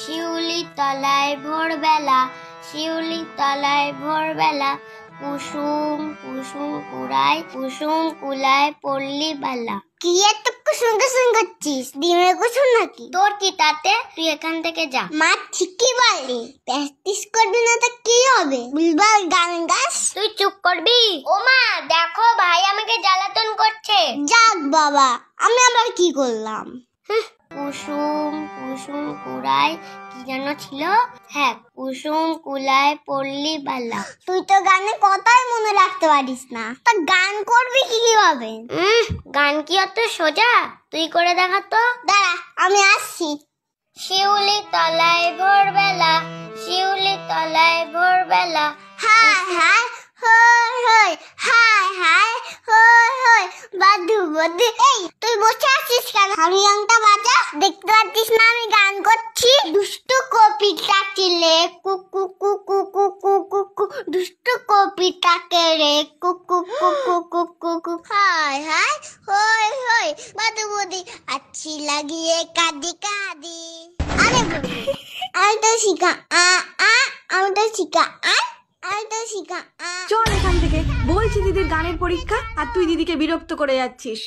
শিউলি তলায় ভোরবেলা, শিউলি তলায় ভোরবেলা, কুসুম কুসুম কুড়ায়, কুসুম কুলায় পল্লী বেলা। কি এত কুসুম কুসুম করছিস? ডিমের কুসুম নাকি? তোর কি তাতে? তুই এখান থেকে যা। মা ঠিকই বললি, প্র্যাকটিস করবি না তো কি হবে? বুলবুল গান গাস। তুই চুপ করবি? ও মা দেখো, ভাই আমাকে জ্বালাতন করছে। যাক বাবা, আমি আবার কি করলাম? কুসুম কুসুম কুড়ায়, কি যেন ছিল? হ্যাঁ, কুসুম কুলায় পল্লী বেলা। তুই তো গানের কথাই মনে রাখতে পারিস না, তা গান করবি কিভাবে? গান কি অত সোজা? তুই করে দেখা তো। দাঁড়া, আমি আসছি। শিউলি তলায় ভোরবেলা, শিউলি তলায় ভোরবেলা, হায় হায় হই হই, হায় হায় হই হই, বাদু বাদু। এই তুই বসে আছিস কেন? হারমোনিয়ামটা বাজা। দেখতে পাচ্ছিস না আমি গান করছি? দুষ্টু কপিটাকে রে কুকু কুকু কুকু কুকু, দুষ্টু কপিটাকে রে কুকু কুকু কুকু কুকু, হায় হায় হই হই, বাদু বাদু, আচ্ছি লাগিয়ে কাঁদি কাঁদি। আরে আমি তো শিখা আমি তো শিখা আমি তো শিখা। চল এখান থেকে, বলছি দিদির গানের পরীক্ষা আর তুই দিদিকে বিরক্ত করে যাচ্ছিস।